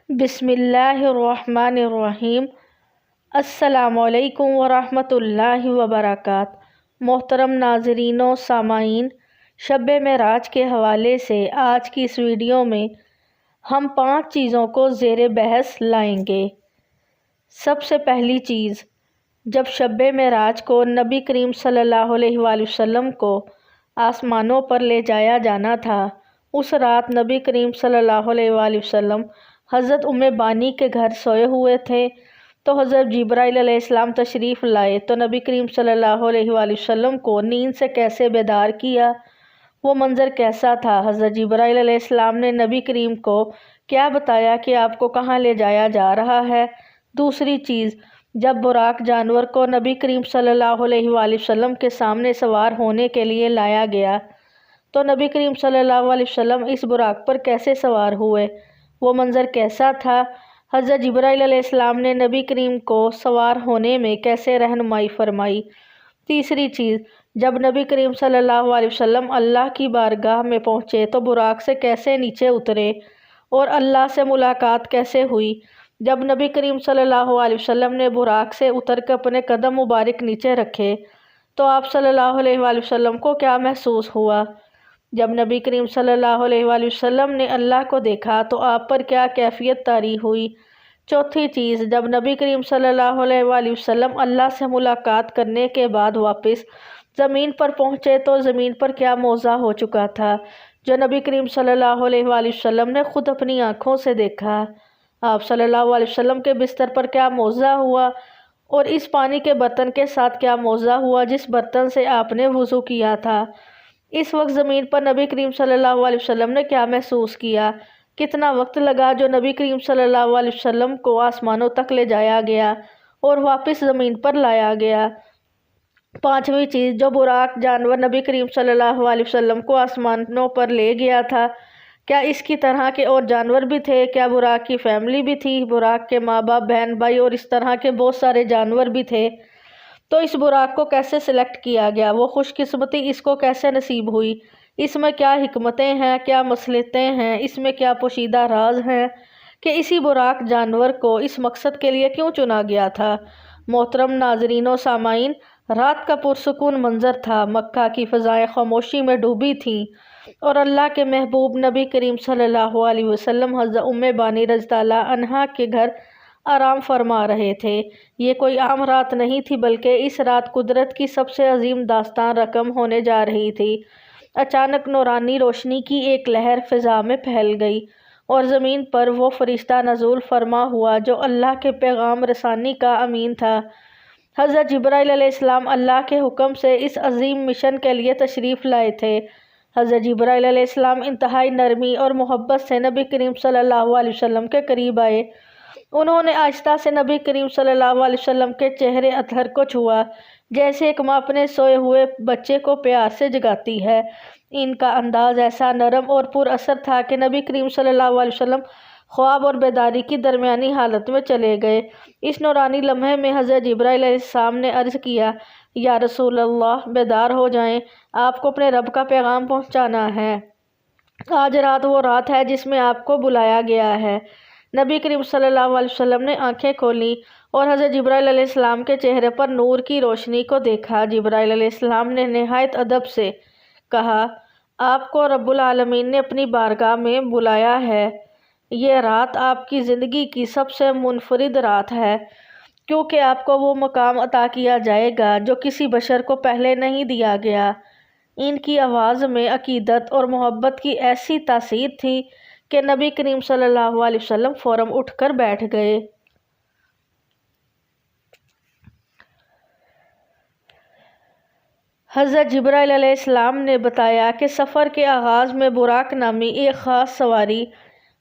بسم اللہ الرحمن الرحیم۔ السلام علیکم ورحمۃ اللہ وبرکاتہ۔ محترم ناظرین و سامعین، شب معراج کے حوالے سے آج کی اس ویڈیو میں ہم 5 چیزوں کو زیر بحث لائیں گے۔ سب سے پہلی چیز، جب شب معراج کو نبی کریم صلی اللہ علیہ وآلہ وسلم کو آسمانوں پر لے جایا جانا تھا، اس رات نبی کریم صلی اللہ علیہ وآلہ وسلم حضرت ام بانی کے گھر سوئے ہوئے تھے، تو حضرت جبرائیل علیہ السلام تشریف لائے تو نبی کریم صلی اللہ علیہ وآلہ وسلم کو نیند سے کیسے بیدار کیا، وہ منظر کیسا تھا۔ حضرت جبرائیل علیہ السلام نے نبی کریم کو کیا بتایا کہ آپ کو کہاں لے جایا جا رہا ہے۔ دوسری چیز، جب براق جانور کو نبی کریم صلی اللہ علیہ وآلہ وسلم کے سامنے سوار ہونے کے لیے لایا گیا تو نبی کریم صلی اللہ علیہ وسلم اس براق پر کیسے سوار ہوئے، وہ منظر کیسا تھا۔ حضرت جبرائیل علیہ السلام نے نبی کریم کو سوار ہونے میں کیسے رہنمائی فرمائی۔ تیسری چیز، جب نبی کریم صلی اللہ علیہ وسلم اللہ کی بارگاہ میں پہنچے تو براق سے کیسے نیچے اترے اور اللہ سے ملاقات کیسے ہوئی۔ جب نبی کریم صلی اللہ علیہ وسلم نے براق سے اتر کر اپنے قدم مبارک نیچے رکھے تو آپ صلی اللہ علیہ وآلہ وسلم کو کیا محسوس ہوا۔ جب نبی کریم صلی اللہ علیہ وآلہ وسلم نے اللہ کو دیکھا تو آپ پر کیا کیفیت طاری ہوئی۔ چوتھی چیز، جب نبی کریم صلی اللہ علیہ وآلہ وسلم اللہ سے ملاقات کرنے کے بعد واپس زمین پر پہنچے تو زمین پر کیا موضع ہو چکا تھا جو نبی کریم صلی اللہ علیہ وآلہ وسلم نے خود اپنی آنکھوں سے دیکھا۔ آپ صلی اللہ علیہ وسلم کے بستر پر کیا موضع ہوا اور اس پانی کے برتن کے ساتھ کیا موضع ہوا جس برتن سے آپ نے وضو کیا تھا۔ اس وقت زمین پر نبی کریم صلی اللہ علیہ وسلم نے کیا محسوس کیا، کتنا وقت لگا جو نبی کریم صلی اللہ علیہ وسلم کو آسمانوں تک لے جایا گیا اور واپس زمین پر لایا گیا۔ پانچویں چیز، جو براق جانور نبی کریم صلی اللہ علیہ وسلم کو آسمانوں پر لے گیا تھا، کیا اس کی طرح کے اور جانور بھی تھے؟ کیا براق کی فیملی بھی تھی؟ براق کے ماں باپ، بہن بھائی اور اس طرح کے بہت سارے جانور بھی تھے، تو اس براق کو کیسے سلیکٹ کیا گیا؟ وہ خوش قسمتی اس کو کیسے نصیب ہوئی؟ اس میں کیا حکمتیں ہیں، کیا مصلحتیں ہیں، اس میں کیا پوشیدہ راز ہیں کہ اسی براق جانور کو اس مقصد کے لیے کیوں چنا گیا تھا؟ محترم ناظرین و سامعین، رات کا پرسکون منظر تھا، مکہ کی فضائیں خاموشی میں ڈوبی تھیں اور اللہ کے محبوب نبی کریم صلی اللہ علیہ وسلم حضرت ام بانی رضی اللہ عنہا کے گھر آرام فرما رہے تھے۔ یہ کوئی عام رات نہیں تھی بلکہ اس رات قدرت کی سب سے عظیم داستان رقم ہونے جا رہی تھی۔ اچانک نورانی روشنی کی ایک لہر فضا میں پھیل گئی اور زمین پر وہ فرشتہ نزول فرما ہوا جو اللہ کے پیغام رسانی کا امین تھا۔ حضرت جبرائیل علیہ السلام اللہ کے حکم سے اس عظیم مشن کے لیے تشریف لائے تھے۔ حضرت جبرائیل علیہ السلام انتہائی نرمی اور محبت سے نبی کریم صلی اللہ علیہ وسلم کے قریب آئے۔ انہوں نے آہستہ سے نبی کریم صلی اللہ علیہ وسلم کے چہرے اطہر کو چھوا، جیسے ایک ماں اپنے سوئے ہوئے بچے کو پیار سے جگاتی ہے۔ ان کا انداز ایسا نرم اور پر اثر تھا کہ نبی کریم صلی اللہ علیہ وسلم خواب اور بیداری کی درمیانی حالت میں چلے گئے۔ اس نورانی لمحے میں حضرت جبرائیل علیہ السلام نے عرض کیا، یا رسول اللہ، بیدار ہو جائیں، آپ کو اپنے رب کا پیغام پہنچانا ہے۔ آج رات وہ رات ہے جس میں آپ کو بلایا گیا ہے۔ نبی کریم صلی اللہ علیہ وسلم نے آنکھیں کھولیں اور حضرت جبرائیل علیہ السلام کے چہرے پر نور کی روشنی کو دیکھا۔ جبرائیل علیہ السلام نے نہایت ادب سے کہا، آپ کو رب العالمین نے اپنی بارگاہ میں بلایا ہے۔ یہ رات آپ کی زندگی کی سب سے منفرد رات ہے، کیونکہ آپ کو وہ مقام عطا کیا جائے گا جو کسی بشر کو پہلے نہیں دیا گیا۔ ان کی آواز میں عقیدت اور محبت کی ایسی تاثیر تھی کہ نبی کریم صلی اللہ علیہ وسلم فوراً اٹھ کر بیٹھ گئے۔ حضرت جبرائیل علیہ السلام نے بتایا کہ سفر کے آغاز میں براق نامی ایک خاص سواری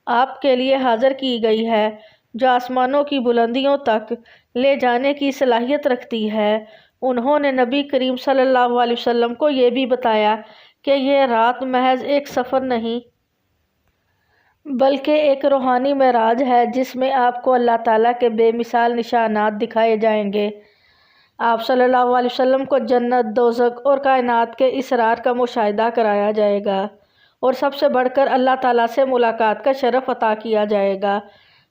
آپ کے لیے حاضر کی گئی ہے جو آسمانوں کی بلندیوں تک لے جانے کی صلاحیت رکھتی ہے۔ انہوں نے نبی کریم صلی اللہ علیہ وسلم کو یہ بھی بتایا کہ یہ رات محض ایک سفر نہیں بلکہ ایک روحانی معراج ہے جس میں آپ کو اللہ تعالیٰ کے بے مثال نشانات دکھائے جائیں گے۔ آپ صلی اللہ علیہ وسلم کو جنت، دوزخ اور کائنات کے اسرار کا مشاہدہ کرایا جائے گا اور سب سے بڑھ کر اللہ تعالیٰ سے ملاقات کا شرف عطا کیا جائے گا۔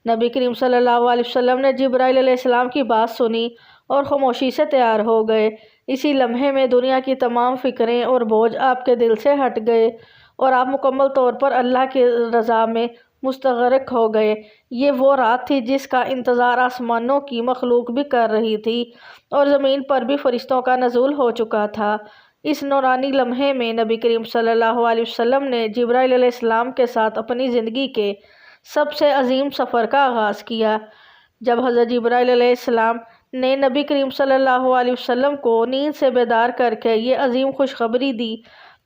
نبی کریم صلی اللہ علیہ وسلم نے جبرائیل علیہ السلام کی بات سنی اور خاموشی سے تیار ہو گئے۔ اسی لمحے میں دنیا کی تمام فکریں اور بوجھ آپ کے دل سے ہٹ گئے اور آپ مکمل طور پر اللہ کی رضا میں مستغرق ہو گئے۔ یہ وہ رات تھی جس کا انتظار آسمانوں کی مخلوق بھی کر رہی تھی اور زمین پر بھی فرشتوں کا نزول ہو چکا تھا۔ اس نورانی لمحے میں نبی کریم صلی اللہ علیہ وسلم نے جبرائیل علیہ السلام کے ساتھ اپنی زندگی کے سب سے عظیم سفر کا آغاز کیا۔ جب حضرت جبرائیل علیہ السلام نے نبی کریم صلی اللہ علیہ وسلم کو نیند سے بیدار کر کے یہ عظیم خوشخبری دی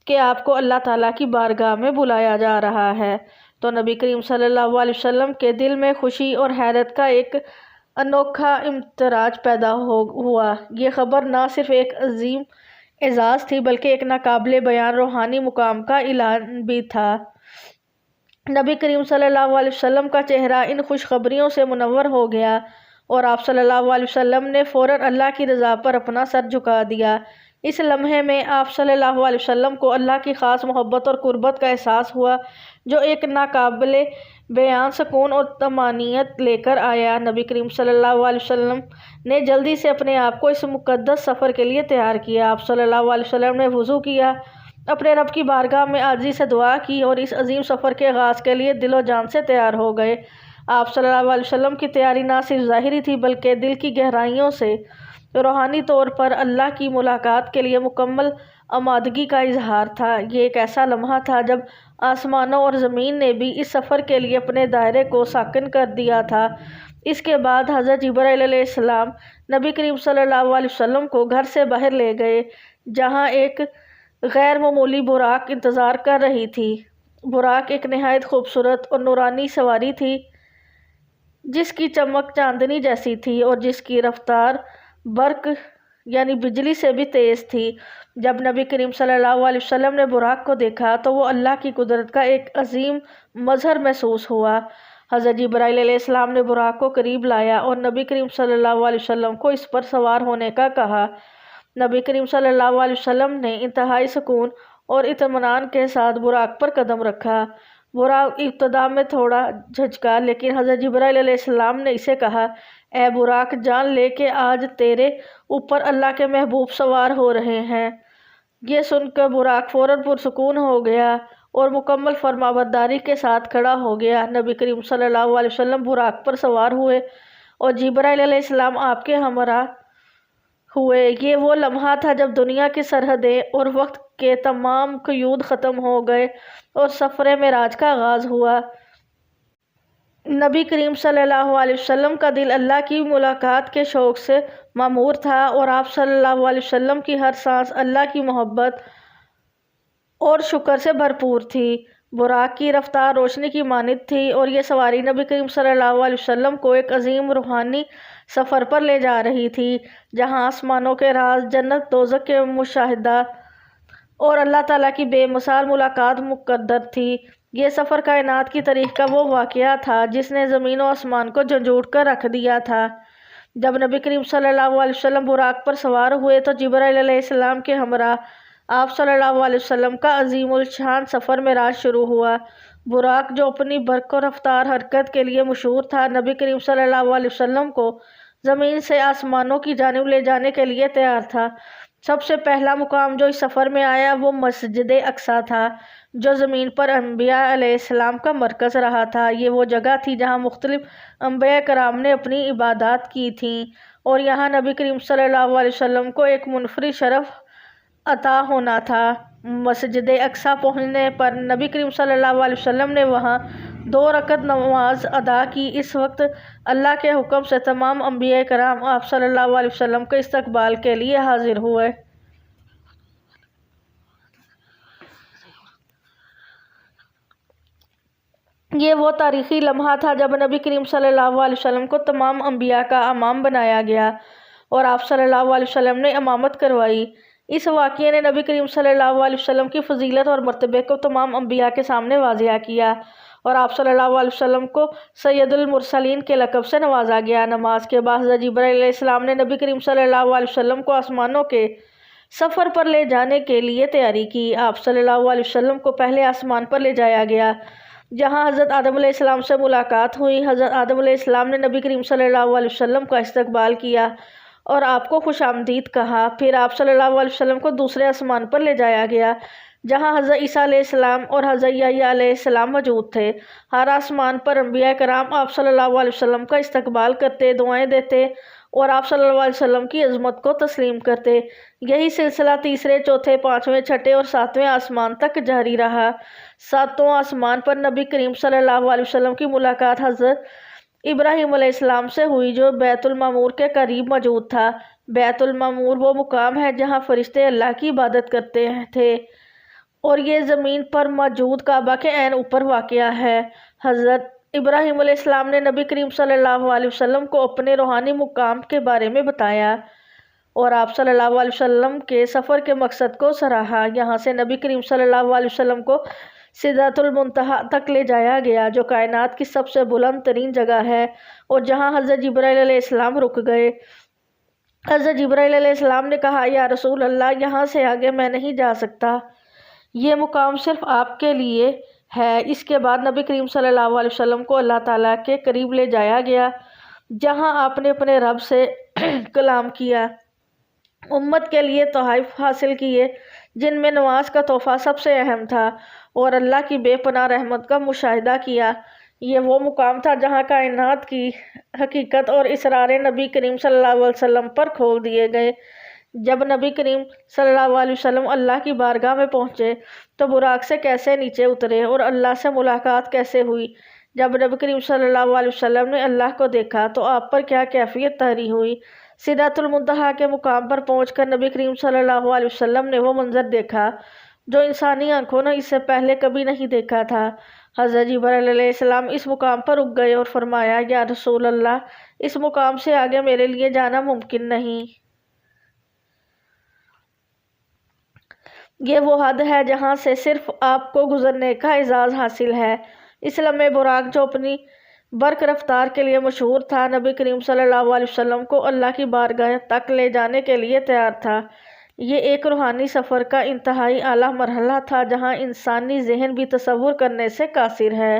کہ آپ کو اللہ تعالیٰ کی بارگاہ میں بلایا جا رہا ہے، تو نبی کریم صلی اللہ علیہ وسلم کے دل میں خوشی اور حیرت کا ایک انوکھا امتزاج پیدا ہوا۔ یہ خبر نہ صرف ایک عظیم اعزاز تھی بلکہ ایک ناقابل بیان روحانی مقام کا اعلان بھی تھا۔ نبی کریم صلی اللہ علیہ وسلم کا چہرہ ان خوشخبریوں سے منور ہو گیا اور آپ صلی اللہ علیہ وسلم نے فوراً اللہ کی رضا پر اپنا سر جھکا دیا۔ اس لمحے میں آپ صلی اللہ علیہ وسلم کو اللہ کی خاص محبت اور قربت کا احساس ہوا جو ایک ناقابل بیان سکون اور طمانینت لے کر آیا۔ نبی کریم صلی اللہ علیہ وسلم نے جلدی سے اپنے آپ کو اس مقدس سفر کے لیے تیار کیا۔ آپ صلی اللہ علیہ وسلم نے وضو کیا، اپنے رب کی بارگاہ میں عاجزی سے دعا کی اور اس عظیم سفر کے آغاز کے لیے دل و جان سے تیار ہو گئے۔ آپ صلی اللہ علیہ وسلم کی تیاری نہ صرف ظاہری تھی بلکہ دل کی گہرائیوں سے روحانی طور پر اللہ کی ملاقات کے لیے مکمل آمادگی کا اظہار تھا۔ یہ ایک ایسا لمحہ تھا جب آسمانوں اور زمین نے بھی اس سفر کے لیے اپنے دائرے کو ساکن کر دیا تھا۔ اس کے بعد حضرت جبرائیل علیہ السلام نبی کریم صلی اللہ علیہ وسلم کو گھر سے باہر لے گئے جہاں ایک غیر معمولی براق انتظار کر رہی تھی۔ براق ایک نہایت خوبصورت اور نورانی سواری تھی جس کی چمک چاندنی جیسی تھی اور جس کی رفتار برق یعنی بجلی سے بھی تیز تھی۔ جب نبی کریم صلی اللہ علیہ وسلم نے براق کو دیکھا تو وہ اللہ کی قدرت کا ایک عظیم مظہر محسوس ہوا۔ حضرت جبرائیل علیہ السلام نے براق کو قریب لایا اور نبی کریم صلی اللہ علیہ وسلم کو اس پر سوار ہونے کا کہا۔ نبی کریم صلی اللہ علیہ وسلم نے انتہائی سکون اور اطمینان کے ساتھ براق پر قدم رکھا۔ براق ابتدا میں تھوڑا جھجکا لیکن حضرت جبرائیل علیہ السلام نے اسے کہا، اے براق، جان لے کہ آج تیرے اوپر اللہ کے محبوب سوار ہو رہے ہیں۔ یہ سن کر براق فوراً پرسکون ہو گیا اور مکمل فرمانبرداری کے ساتھ کھڑا ہو گیا۔ نبی کریم صلی اللہ علیہ وسلم براق پر سوار ہوئے اور جبرائیل علیہ السلام آپ کے ہمراہ ہوئے۔ یہ وہ لمحہ تھا جب دنیا کی سرحدیں اور وقت کے تمام قیود ختم ہو گئے اور سفر معراج کا آغاز ہوا۔ نبی کریم صلی اللہ علیہ وسلم کا دل اللہ کی ملاقات کے شوق سے معمور تھا اور آپ صلی اللہ علیہ وسلم کی ہر سانس اللہ کی محبت اور شکر سے بھرپور تھی۔ براق کی رفتار روشنی کی مانند تھی اور یہ سواری نبی کریم صلی اللہ علیہ وسلم کو ایک عظیم روحانی سفر پر لے جا رہی تھی جہاں آسمانوں کے راز، جنت دوزخ کے مشاہدات اور اللہ تعالیٰ کی بے مثال ملاقات مقدر تھی۔ یہ سفر کائنات کی تاریخ کا وہ واقعہ تھا جس نے زمین و آسمان کو جھنجھوڑ کر رکھ دیا تھا۔ جب نبی کریم صلی اللہ علیہ وسلم براق پر سوار ہوئے تو جبرائیل علیہ السلام کے ہمراہ آپ صلی اللہ علیہ وسلم کا عظیم الشان سفر معراج شروع ہوا۔ براق جو اپنی برق و رفتار حرکت کے لیے مشہور تھا، نبی کریم صلی اللہ علیہ وسلم کو زمین سے آسمانوں کی جانب لے جانے کے لیے تیار تھا۔ سب سے پہلا مقام جو اس سفر میں آیا وہ مسجد اقصیٰ تھا جو زمین پر انبیاء علیہ السلام کا مرکز رہا تھا۔ یہ وہ جگہ تھی جہاں مختلف انبیاء کرام نے اپنی عبادات کی تھیں اور یہاں نبی کریم صلی اللہ علیہ وسلم کو ایک منفرد شرف عطا ہونا تھا۔ مسجد اقصیٰ پہنچنے پر نبی کریم صلی اللہ علیہ وسلم نے وہاں 2 رکعت نماز ادا کی۔ اس وقت اللہ کے حکم سے تمام انبیاء کرام آپ صلی اللہ علیہ وسلم کے استقبال کے لیے حاضر ہوئے۔ یہ وہ تاریخی لمحہ تھا جب نبی کریم صلی اللہ علیہ وسلم کو تمام انبیاء کا امام بنایا گیا اور آپ صلی اللہ علیہ وسلم نے امامت کروائی۔ اس واقعے نے نبی کریم صلی اللہ علیہ وسلم کی فضیلت اور مرتبے کو تمام انبیاء کے سامنے واضح کیا اور آپ صلی اللہ علیہ وسلم کو سید المرسلین کے لقب سے نوازا گیا۔ نماز کے بعد حضرت جبرائیل علیہ السلام نے نبی کریم صلی اللہ علیہ وسلم کو آسمانوں کے سفر پر لے جانے کے لیے تیاری کی۔ آپ صلی اللہ علیہ وسلم کو پہلے آسمان پر لے جایا گیا جہاں حضرت آدم علیہ السلام سے ملاقات ہوئی۔ حضرت آدم علیہ السلام نے نبی کریم صلی اللہ علیہ وسلم کا استقبال کیا اور آپ کو خوش آمدید کہا۔ پھر آپ صلی اللہ علیہ وسلم کو دوسرے آسمان پر لے جایا گیا جہاں حضرت عیسیٰ علیہ السلام اور حضرت یحییٰ علیہ السلام موجود تھے۔ ہر آسمان پر انبیاء کرام آپ صلی اللہ علیہ وسلم کا استقبال کرتے، دعائیں دیتے اور آپ صلی اللہ علیہ وسلم کی عظمت کو تسلیم کرتے۔ یہی سلسلہ تیسرے، چوتھے، پانچویں، چھٹے اور ساتویں آسمان تک جاری رہا۔ ساتواں آسمان پر نبی کریم صلی اللہ علیہ وسلم کی ملاقات حضرت ابراہیم علیہ السلام سے ہوئی جو بیت المعمور کے قریب موجود تھا۔ بیت المعمور وہ مقام ہے جہاں فرشتے اللہ کی عبادت کرتے تھے اور یہ زمین پر موجود کعبہ کے عین اوپر واقع ہے۔ حضرت ابراہیم علیہ السلام نے نبی کریم صلی اللہ علیہ وسلم کو اپنے روحانی مقام کے بارے میں بتایا اور آپ صلی اللہ علیہ وسلم کے سفر کے مقصد کو سراہا۔ یہاں سے نبی کریم صلی اللہ علیہ وسلم کو سدرۃ المنتہا تک لے جایا گیا جو کائنات کی سب سے بلند ترین جگہ ہے اور جہاں حضرت جبرائیل علیہ السلام رک گئے۔ حضرت جبرائیل علیہ السلام نے کہا، یا رسول اللہ، یہاں سے آگے میں نہیں جا سکتا، یہ مقام صرف آپ کے لیے ہے۔ اس کے بعد نبی کریم صلی اللہ علیہ وسلم کو اللہ تعالیٰ کے قریب لے جایا گیا جہاں آپ نے اپنے رب سے کلام کیا، امت کے لیے تحائف حاصل کیے جن میں نماز کا تحفہ سب سے اہم تھا اور اللہ کی بے پناہ رحمت کا مشاہدہ کیا۔ یہ وہ مقام تھا جہاں کائنات کی حقیقت اور اسرار نبی کریم صلی اللہ علیہ وسلم پر کھول دیے گئے۔ جب نبی کریم صلی اللہ علیہ وسلم اللہ کی بارگاہ میں پہنچے تو براق سے کیسے نیچے اترے اور اللہ سے ملاقات کیسے ہوئی۔ جب نبی کریم صلی اللہ علیہ وسلم نے اللہ کو دیکھا تو آپ پر کیا کیفیت طاری ہوئی۔ سدرۃ المنتہا کے مقام پر پہنچ کر نبی کریم صلی اللہ علیہ وسلم نے وہ منظر دیکھا جو انسانی آنکھوں نے اس سے پہلے کبھی نہیں دیکھا تھا۔ حضرت جبرائیل علیہ السلام اس مقام پر رک گئے اور فرمایا، یا رسول اللہ، اس مقام سے آگے میرے لیے جانا ممکن نہیں۔ یہ وہ حد ہے جہاں سے صرف آپ کو گزرنے کا اعزاز حاصل ہے۔ اس لمحے براق جو اپنی برق رفتار کے لیے مشہور تھا، نبی کریم صلی اللہ علیہ وسلم کو اللہ کی بارگاہ تک لے جانے کے لیے تیار تھا۔ یہ ایک روحانی سفر کا انتہائی اعلیٰ مرحلہ تھا جہاں انسانی ذہن بھی تصور کرنے سے قاصر ہے۔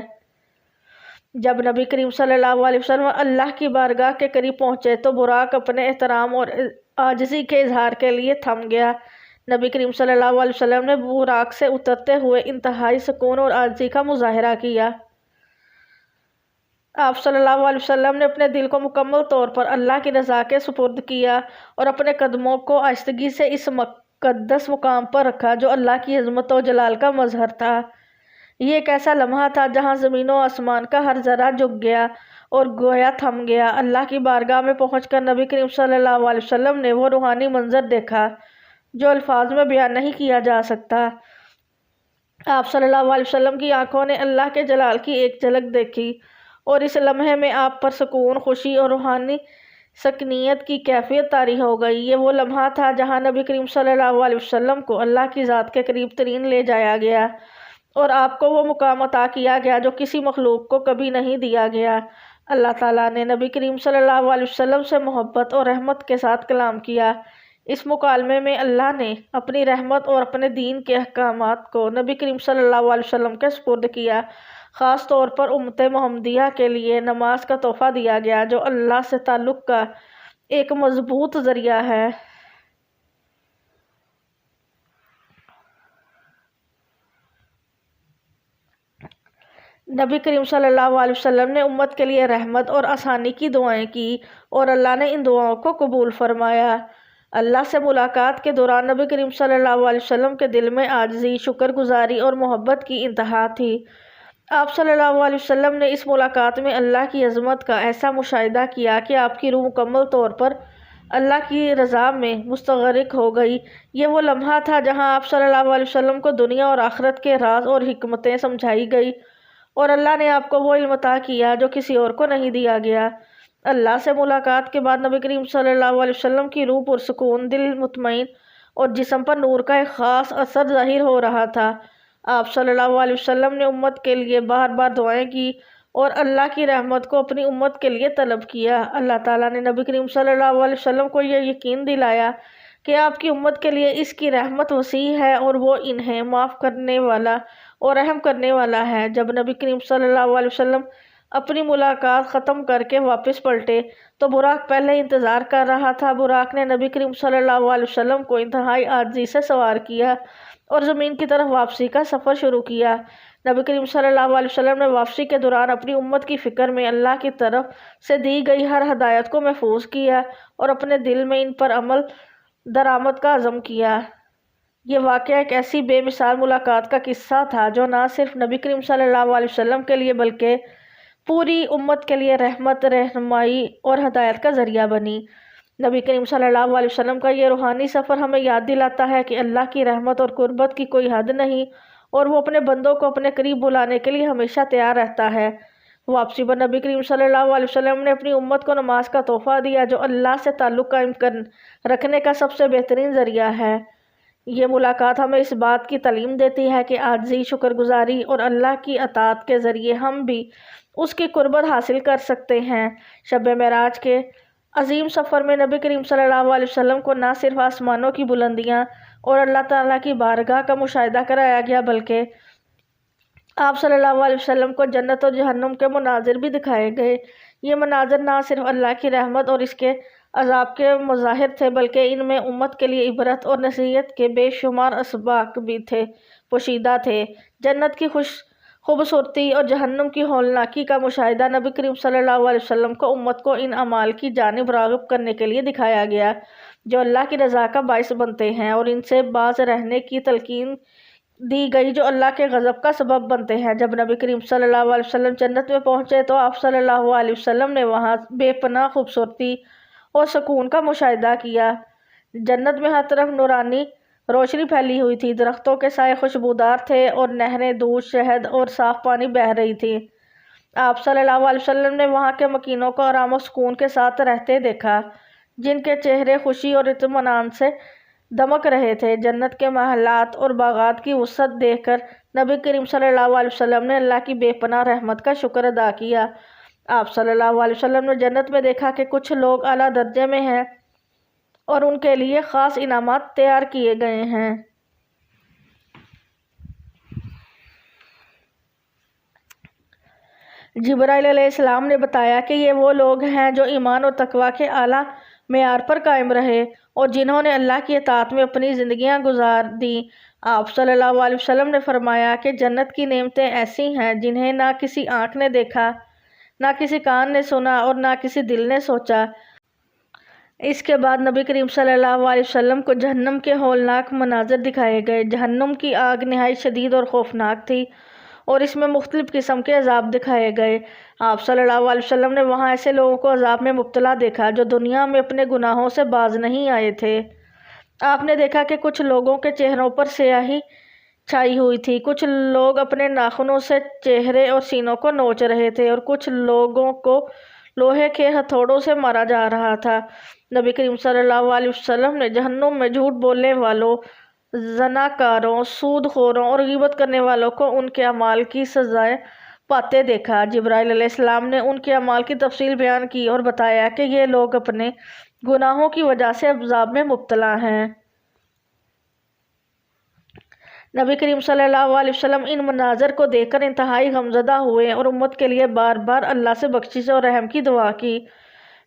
جب نبی کریم صلی اللہ علیہ وسلم اللہ کی بارگاہ کے قریب پہنچے تو براق اپنے احترام اور عاجزی کے اظہار کے لیے تھم گیا۔ نبی کریم صلی اللہ علیہ وسلم نے براق سے اترتے ہوئے انتہائی سکون اور عاجزی کا مظاہرہ کیا۔ آپ صلی اللہ علیہ وسلم نے اپنے دل کو مکمل طور پر اللہ کی رضا کے سپرد کیا اور اپنے قدموں کو آہستگی سے اس مقدس مقام پر رکھا جو اللہ کی عظمت و جلال کا مظہر تھا۔ یہ ایک ایسا لمحہ تھا جہاں زمین و آسمان کا ہر ذرہ جھک گیا اور گویا تھم گیا۔ اللہ کی بارگاہ میں پہنچ کر نبی کریم صلی اللہ علیہ وسلم نے وہ روحانی منظر دیکھا جو الفاظ میں بیان نہیں کیا جا سکتا۔ آپ صلی اللہ علیہ وسلم کی آنکھوں نے اللہ کے جلال کی ایک جھلک دیکھی اور اس لمحے میں آپ پر سکون، خوشی اور روحانی سکینت کی کیفیت طاری ہو گئی۔ یہ وہ لمحہ تھا جہاں نبی کریم صلی اللہ علیہ وسلم کو اللہ کی ذات کے قریب ترین لے جایا گیا اور آپ کو وہ مقام عطا کیا گیا جو کسی مخلوق کو کبھی نہیں دیا گیا۔ اللہ تعالیٰ نے نبی کریم صلی اللہ علیہ وسلم سے محبت اور رحمت کے ساتھ کلام کیا۔ اس مکالمے میں اللہ نے اپنی رحمت اور اپنے دین کے احکامات کو نبی کریم صلی اللہ علیہ وسلم کے سپرد کیا۔ خاص طور پر امت محمدیہ کے لیے نماز کا تحفہ دیا گیا جو اللہ سے تعلق کا ایک مضبوط ذریعہ ہے۔ نبی کریم صلی اللہ علیہ وسلم نے امت کے لیے رحمت اور آسانی کی دعائیں کی اور اللہ نے ان دعاؤں کو قبول فرمایا۔ اللہ سے ملاقات کے دوران نبی کریم صلی اللہ علیہ وسلم کے دل میں عاجزی، شکر گزاری اور محبت کی انتہا تھی۔ آپ صلی اللہ علیہ وسلم نے اس ملاقات میں اللہ کی عظمت کا ایسا مشاہدہ کیا کہ آپ کی روح مکمل طور پر اللہ کی رضا میں مستغرق ہو گئی۔ یہ وہ لمحہ تھا جہاں آپ صلی اللہ علیہ وسلم کو دنیا اور آخرت کے راز اور حکمتیں سمجھائی گئی اور اللہ نے آپ کو وہ علم عطا کیا جو کسی اور کو نہیں دیا گیا۔ اللہ سے ملاقات کے بعد نبی کریم صلی اللہ علیہ وسلم کی روح پرسکون، دل مطمئن اور جسم پر نور کا ایک خاص اثر ظاہر ہو رہا تھا۔ آپ صلی اللہ علیہ وسلم نے امت کے لیے بار بار دعائیں کی اور اللہ کی رحمت کو اپنی امت کے لیے طلب کیا۔ اللہ تعالیٰ نے نبی کریم صلی اللہ علیہ وسلم کو یہ یقین دلایا کہ آپ کی امت کے لیے اس کی رحمت وسیع ہے اور وہ انہیں معاف کرنے والا اور رحم کرنے والا ہے۔ جب نبی کریم صلی اللہ علیہ وسلم اپنی ملاقات ختم کر کے واپس پلٹے تو براق پہلے ہی انتظار کر رہا تھا۔ براق نے نبی کریم صلی اللہ علیہ وسلم کو انتہائی عاجزی سے سوار کیا اور زمین کی طرف واپسی کا سفر شروع کیا۔ نبی کریم صلی اللہ علیہ وسلم نے واپسی کے دوران اپنی امت کی فکر میں اللہ کی طرف سے دی گئی ہر ہدایت کو محفوظ کیا اور اپنے دل میں ان پر عمل درآمد کا عزم کیا۔ یہ واقعہ ایک ایسی بے مثال ملاقات کا قصہ تھا جو نہ صرف نبی کریم صلی اللہ علیہ وسلم کے لیے بلکہ پوری امت کے لیے رحمت، رہنمائی اور ہدایت کا ذریعہ بنی۔ نبی کریم صلی اللہ علیہ وسلم کا یہ روحانی سفر ہمیں یاد دلاتا ہے کہ اللہ کی رحمت اور قربت کی کوئی حد نہیں اور وہ اپنے بندوں کو اپنے قریب بلانے کے لیے ہمیشہ تیار رہتا ہے۔ واپسی پر نبی کریم صلی اللہ علیہ وسلم نے اپنی امت کو نماز کا تحفہ دیا جو اللہ سے تعلق قائم رکھنے کا سب سے بہترین ذریعہ ہے۔ یہ ملاقات ہمیں اس بات کی تعلیم دیتی ہے کہ عاجزی، شکر گزاری اور اللہ کی اطاعت کے ذریعے ہم بھی اس کی قربت حاصل کر سکتے ہیں۔ شب معراج کے عظیم سفر میں نبی کریم صلی اللہ علیہ وسلم کو نہ صرف آسمانوں کی بلندیاں اور اللہ تعالیٰ کی بارگاہ کا مشاہدہ کرایا گیا بلکہ آپ صلی اللہ علیہ وسلم کو جنت اور جہنم کے مناظر بھی دکھائے گئے۔ یہ مناظر نہ صرف اللہ کی رحمت اور اس کے عذاب کے مظاہر تھے بلکہ ان میں امت کے لیے عبرت اور نصیحت کے بے شمار اسباق بھی پوشیدہ تھے۔ جنت کی خوبصورتی اور جہنم کی ہولناکی کا مشاہدہ نبی کریم صلی اللہ علیہ وسلم کو امت کو ان اعمال کی جانب راغب کرنے کے لیے دکھایا گیا جو اللہ کی رضا کا باعث بنتے ہیں اور ان سے باز رہنے کی تلقین دی گئی جو اللہ کے غضب کا سبب بنتے ہیں۔ جب نبی کریم صلی اللہ علیہ وسلم جنت میں پہنچے تو آپ صلی اللہ علیہ وسلم نے وہاں بے پناہ خوبصورتی اور سکون کا مشاہدہ کیا۔ جنت میں ہر طرف نورانی روشنی پھیلی ہوئی تھی، درختوں کے سائے خوشبودار تھے اور نہریں دودھ، شہد اور صاف پانی بہہ رہی تھیں۔ آپ صلی اللہ علیہ وسلم نے وہاں کے مکینوں کو آرام و سکون کے ساتھ رہتے دیکھا جن کے چہرے خوشی اور اطمینان سے دمک رہے تھے۔ جنت کے محلات اور باغات کی وسعت دیکھ کر نبی کریم صلی اللہ علیہ وسلم نے اللہ کی بے پناہ رحمت کا شکر ادا کیا۔ آپ صلی اللہ علیہ وسلم نے جنت میں دیکھا کہ کچھ لوگ اعلیٰ درجے میں ہیں اور ان کے لیے خاص انعامات تیار کیے گئے ہیں۔ جبرائیل علیہ السلام نے بتایا کہ یہ وہ لوگ ہیں جو ایمان اور تقویٰ کے اعلیٰ معیار پر قائم رہے اور جنہوں نے اللہ کی اطاعت میں اپنی زندگیاں گزار دیں۔ آپ صلی اللہ علیہ وسلم نے فرمایا کہ جنت کی نعمتیں ایسی ہیں جنہیں نہ کسی آنکھ نے دیکھا، نہ کسی کان نے سنا اور نہ کسی دل نے سوچا۔ اس کے بعد نبی کریم صلی اللہ علیہ وسلم کو جہنم کے ہولناک مناظر دکھائے گئے۔ جہنم کی آگ نہایت شدید اور خوفناک تھی اور اس میں مختلف قسم کے عذاب دکھائے گئے۔ آپ صلی اللہ علیہ وسلم نے وہاں ایسے لوگوں کو عذاب میں مبتلا دیکھا جو دنیا میں اپنے گناہوں سے باز نہیں آئے تھے۔ آپ نے دیکھا کہ کچھ لوگوں کے چہروں پر سیاہی چھائی ہوئی تھی، کچھ لوگ اپنے ناخنوں سے چہرے اور سینوں کو نوچ رہے تھے اور کچھ لوگوں کو لوہے کے ہتھوڑوں سے مارا جا رہا تھا۔ نبی کریم صلی اللہ علیہ وسلم نے جہنم میں جھوٹ بولنے والوں، زناکاروں، سود خوروں اور غیبت کرنے والوں کو ان کے اعمال کی سزائیں پاتے دیکھا۔ جبرائیل علیہ السلام نے ان کے اعمال کی تفصیل بیان کی اور بتایا کہ یہ لوگ اپنے گناہوں کی وجہ سے عذاب میں مبتلا ہیں۔ نبی کریم صلی اللہ علیہ وسلم ان مناظر کو دیکھ کر انتہائی غمزدہ ہوئے اور امت کے لیے بار بار اللہ سے بخشش اور رحم کی دعا کی۔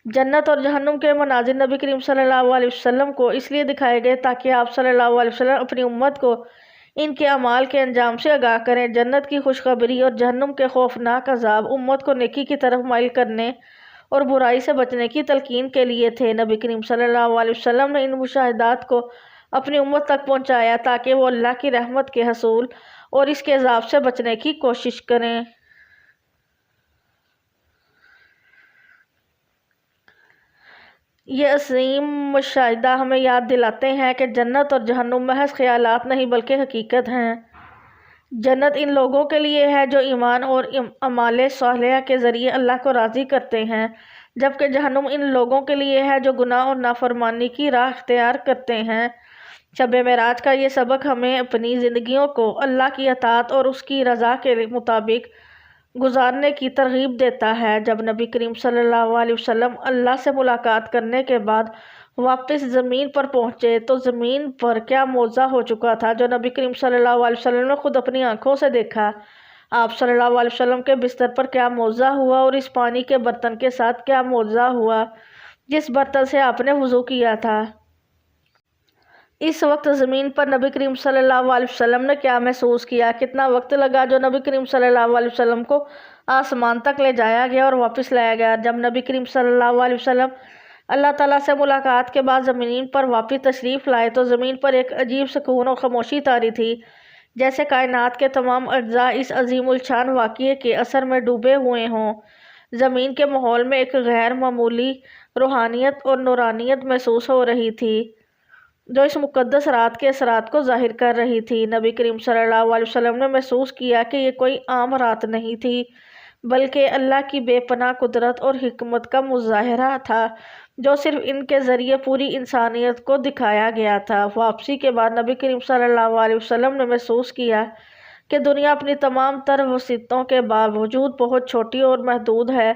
جنت اور جہنم کے مناظر نبی کریم صلی اللہ علیہ وسلم کو اس لیے دکھائے گئے تاکہ آپ صلی اللہ علیہ وسلم اپنی امت کو ان کے اعمال کے انجام سے آگاہ کریں۔ جنت کی خوشخبری اور جہنم کے خوفناک عذاب امت کو نیکی کی طرف مائل کرنے اور برائی سے بچنے کی تلقین کے لیے تھے۔ نبی کریم صلی اللہ علیہ وسلم نے ان مشاہدات کو اپنی امت تک پہنچایا تاکہ وہ اللہ کی رحمت کے حصول اور اس کے عذاب سے بچنے کی کوشش کریں۔ یہ عظیم مشاہدہ ہمیں یاد دلاتے ہیں کہ جنت اور جہنم محض خیالات نہیں بلکہ حقیقت ہیں۔ جنت ان لوگوں کے لیے ہے جو ایمان اور اعمال صالحہ کے ذریعے اللہ کو راضی کرتے ہیں، جبکہ جہنم ان لوگوں کے لیے ہے جو گناہ اور نافرمانی کی راہ اختیار کرتے ہیں۔ شب معراج کا یہ سبق ہمیں اپنی زندگیوں کو اللہ کی اطاعت اور اس کی رضا کے مطابق گزارنے کی ترغیب دیتا ہے۔ جب نبی کریم صلی اللہ علیہ وسلم اللہ سے ملاقات کرنے کے بعد واپس زمین پر پہنچے تو زمین پر کیا معجزہ ہو چکا تھا جو نبی کریم صلی اللہ علیہ وسلم نے خود اپنی آنکھوں سے دیکھا۔ آپ صلی اللہ علیہ وسلم کے بستر پر کیا معجزہ ہوا اور اس پانی کے برتن کے ساتھ کیا معجزہ ہوا جس برتن سے آپ نے وضو کیا تھا۔ اس وقت زمین پر نبی کریم صلی اللہ علیہ وسلم نے کیا محسوس کیا، کتنا وقت لگا جو نبی کریم صلی اللہ علیہ وسلم کو آسمان تک لے جایا گیا اور واپس لایا گیا۔ جب نبی کریم صلی اللہ علیہ وسلم اللہ تعالیٰ سے ملاقات کے بعد زمین پر واپس تشریف لائے تو زمین پر ایک عجیب سکون اور خاموشی طاری تھی، جیسے کائنات کے تمام اجزاء اس عظیم الشان واقعے کے اثر میں ڈوبے ہوئے ہوں۔ زمین کے ماحول میں ایک غیر معمولی روحانیت اور نورانیت محسوس ہو رہی تھی جو اس مقدس رات کے اثرات کو ظاہر کر رہی تھی۔ نبی کریم صلی اللہ علیہ وسلم نے محسوس کیا کہ یہ کوئی عام رات نہیں تھی بلکہ اللہ کی بے پناہ قدرت اور حکمت کا مظاہرہ تھا جو صرف ان کے ذریعے پوری انسانیت کو دکھایا گیا تھا۔ واپسی کے بعد نبی کریم صلی اللہ علیہ وسلم نے محسوس کیا کہ دنیا اپنی تمام تر وسعتوں کے باوجود بہت چھوٹی اور محدود ہے۔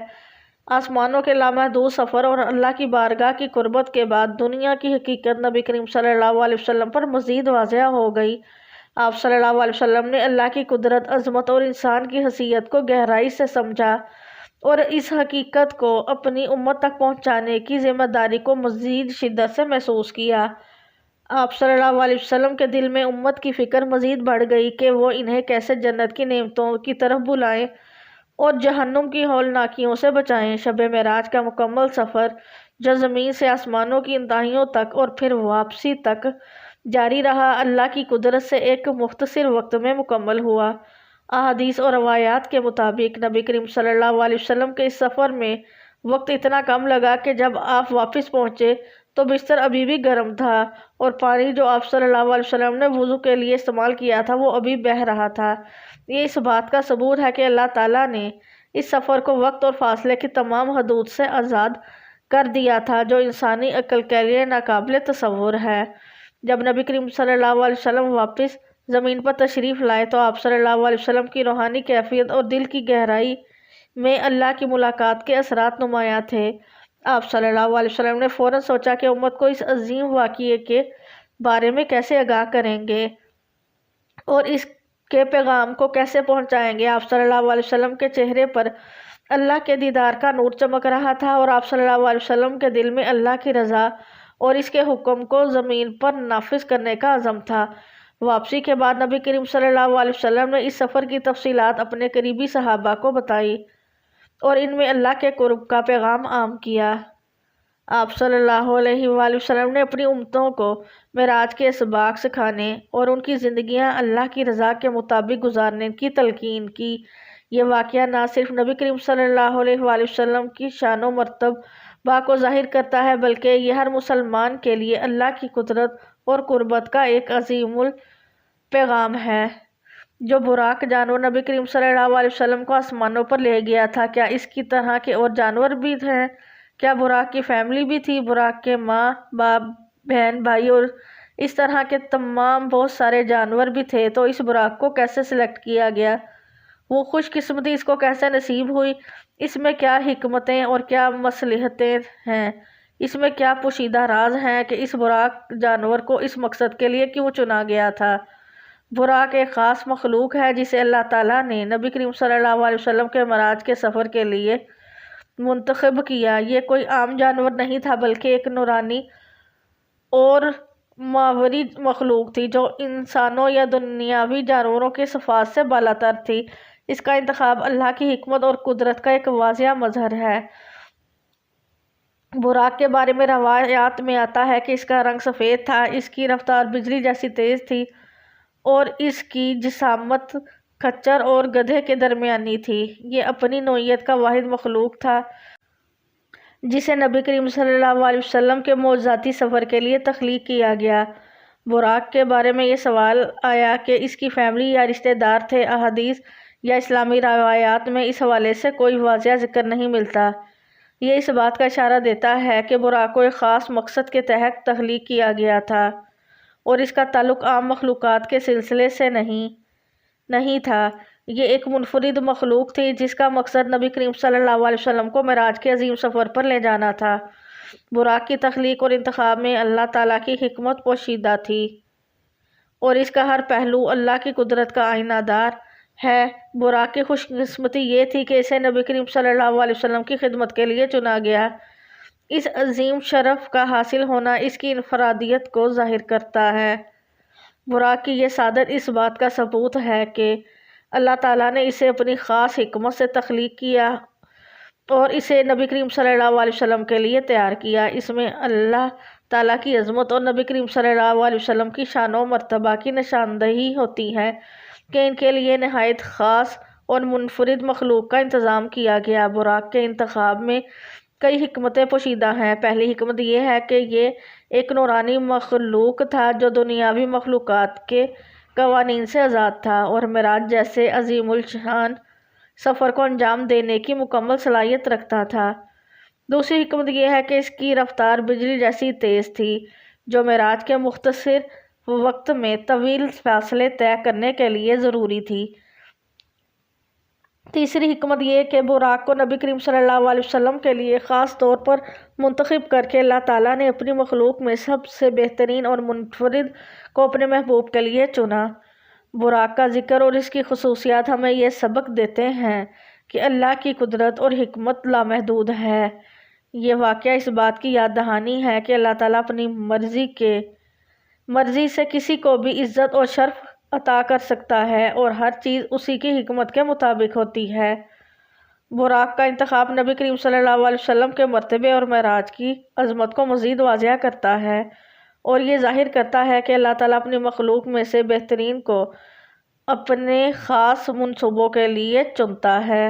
آسمانوں کے لامحدود سفر اور اللہ کی بارگاہ کی قربت کے بعد دنیا کی حقیقت نبی کریم صلی اللہ علیہ وسلم پر مزید واضح ہو گئی۔ آپ صلی اللہ علیہ وسلم نے اللہ کی قدرت، عظمت اور انسان کی حیثیت کو گہرائی سے سمجھا اور اس حقیقت کو اپنی امت تک پہنچانے کی ذمہ داری کو مزید شدت سے محسوس کیا۔ آپ صلی اللہ علیہ وسلم کے دل میں امت کی فکر مزید بڑھ گئی کہ وہ انہیں کیسے جنت کی نعمتوں کی طرف بلائیں اور جہنم کی ہولناکیوں سے بچائیں۔ شب معراج کا مکمل سفر جو زمین سے آسمانوں کی انتہائیوں تک اور پھر واپسی تک جاری رہا، اللہ کی قدرت سے ایک مختصر وقت میں مکمل ہوا۔ احادیث اور روایات کے مطابق نبی کریم صلی اللہ علیہ وسلم کے اس سفر میں وقت اتنا کم لگا کہ جب آپ واپس پہنچے تو بستر ابھی بھی گرم تھا اور پانی جو آپ صلی اللہ علیہ وسلم نے وضو کے لیے استعمال کیا تھا وہ ابھی بہہ رہا تھا۔ یہ اس بات کا ثبوت ہے کہ اللہ تعالیٰ نے اس سفر کو وقت اور فاصلے کی تمام حدود سے آزاد کر دیا تھا جو انسانی عقل کے لیے ناقابل تصور ہے۔ جب نبی کریم صلی اللہ علیہ وسلم واپس زمین پر تشریف لائے تو آپ صلی اللہ علیہ وسلم کی روحانی کیفیت اور دل کی گہرائی میں اللہ کی ملاقات کے اثرات نمایاں تھے۔ آپ صلی اللہ علیہ وسلم نے فوراً سوچا کہ امت کو اس عظیم واقعے کے بارے میں کیسے آگاہ کریں گے اور اس کے پیغام کو کیسے پہنچائیں گے۔ آپ صلی اللہ علیہ وسلم کے چہرے پر اللہ کے دیدار کا نور چمک رہا تھا اور آپ صلی اللہ علیہ وسلم کے دل میں اللہ کی رضا اور اس کے حکم کو زمین پر نافذ کرنے کا عزم تھا۔ واپسی کے بعد نبی کریم صلی اللہ علیہ وسلم نے اس سفر کی تفصیلات اپنے قریبی صحابہ کو بتائی اور ان میں اللہ کے قرب کا پیغام عام کیا۔ آپ صلی اللہ علیہ وآلہ وسلم نے اپنی امتوں کو معراج کے اسباق سکھانے اور ان کی زندگیاں اللہ کی رضا کے مطابق گزارنے کی تلقین کی۔ یہ واقعہ نہ صرف نبی کریم صلی اللہ علیہ وآلہ وسلم کی شان و مرتبہ کو ظاہر کرتا ہے بلکہ یہ ہر مسلمان کے لیے اللہ کی قدرت اور قربت کا ایک عظیم الپیغام ہے۔ جو براق جانور نبی کریم صلی اللہ علیہ وسلم کو آسمانوں پر لے گیا تھا، کیا اس کی طرح کے اور جانور بھی ہیں؟ کیا براق کی فیملی بھی تھی؟ براق کے ماں باپ، بہن بھائی اور اس طرح کے تمام بہت سارے جانور بھی تھے، تو اس براق کو کیسے سلیکٹ کیا گیا؟ وہ خوش قسمتی اس کو کیسے نصیب ہوئی؟ اس میں کیا حکمتیں اور کیا مصلحتیں ہیں؟ اس میں کیا پوشیدہ راز ہیں کہ اس براق جانور کو اس مقصد کے لیے کیوں چنا گیا تھا؟ براق ایک خاص مخلوق ہے جسے اللہ تعالیٰ نے نبی کریم صلی اللہ علیہ وسلم کے معراج کے سفر کے لیے منتخب کیا۔ یہ کوئی عام جانور نہیں تھا بلکہ ایک نورانی اور ماوری مخلوق تھی جو انسانوں یا دنیاوی جانوروں کی صفات سے بالاتر تھی۔ اس کا انتخاب اللہ کی حکمت اور قدرت کا ایک واضح مظہر ہے۔ براق کے بارے میں روایات میں آتا ہے کہ اس کا رنگ سفید تھا، اس کی رفتار بجلی جیسی تیز تھی اور اس کی جسامت کھچر اور گدھے کے درمیانی تھی۔ یہ اپنی نوعیت کا واحد مخلوق تھا جسے نبی کریم صلی اللہ علیہ وسلم کے معجزاتی سفر کے لیے تخلیق کیا گیا۔ براق کے بارے میں یہ سوال آیا کہ اس کی فیملی یا رشتہ دار تھے۔ احادیث یا اسلامی روایات میں اس حوالے سے کوئی واضح ذکر نہیں ملتا۔ یہ اس بات کا اشارہ دیتا ہے کہ براق کو ایک خاص مقصد کے تحت تخلیق کیا گیا تھا اور اس کا تعلق عام مخلوقات کے سلسلے سے نہیں تھا۔ یہ ایک منفرد مخلوق تھی جس کا مقصد نبی کریم صلی اللہ علیہ وسلم کو معراج کے عظیم سفر پر لے جانا تھا۔ براق کی تخلیق اور انتخاب میں اللہ تعالیٰ کی حکمت پوشیدہ تھی اور اس کا ہر پہلو اللہ کی قدرت کا آئینہ دار ہے۔ براق کی خوش قسمتی یہ تھی کہ اسے نبی کریم صلی اللہ علیہ وسلم کی خدمت کے لیے چنا گیا۔ اس عظیم شرف کا حاصل ہونا اس کی انفرادیت کو ظاہر کرتا ہے۔ براق کی یہ سعادت اس بات کا ثبوت ہے کہ اللہ تعالیٰ نے اسے اپنی خاص حکمت سے تخلیق کیا اور اسے نبی کریم صلی اللہ علیہ وسلم کے لیے تیار کیا۔ اس میں اللہ تعالیٰ کی عظمت اور نبی کریم صلی اللہ علیہ وسلم کی شان و مرتبہ کی نشاندہی ہوتی ہے کہ ان کے لیے نہایت خاص اور منفرد مخلوق کا انتظام کیا گیا۔ براق کے انتخاب میں کئی حکمتیں پوشیدہ ہیں۔ پہلی حکمت یہ ہے کہ یہ ایک نورانی مخلوق تھا جو دنیاوی مخلوقات کے قوانین سے آزاد تھا اور معراج جیسے عظیم الشان سفر کو انجام دینے کی مکمل صلاحیت رکھتا تھا۔ دوسری حکمت یہ ہے کہ اس کی رفتار بجلی جیسی تیز تھی جو معراج کے مختصر وقت میں طویل فاصلے طے کرنے کے لیے ضروری تھی۔ تیسری حکمت یہ کہ براق کو نبی کریم صلی اللہ علیہ وسلم کے لیے خاص طور پر منتخب کر کے اللہ تعالیٰ نے اپنی مخلوق میں سب سے بہترین اور منفرد کو اپنے محبوب کے لیے چنا۔ براق کا ذکر اور اس کی خصوصیات ہمیں یہ سبق دیتے ہیں کہ اللہ کی قدرت اور حکمت لامحدود ہے۔ یہ واقعہ اس بات کی یاد دہانی ہے کہ اللہ تعالیٰ اپنی مرضی سے کسی کو بھی عزت اور شرف عطا کر سکتا ہے اور ہر چیز اسی کی حکمت کے مطابق ہوتی ہے۔ براق کا انتخاب نبی کریم صلی اللہ علیہ وسلم کے مرتبے اور معراج کی عظمت کو مزید واضح کرتا ہے اور یہ ظاہر کرتا ہے کہ اللہ تعالیٰ اپنی مخلوق میں سے بہترین کو اپنے خاص منصوبوں کے لیے چنتا ہے۔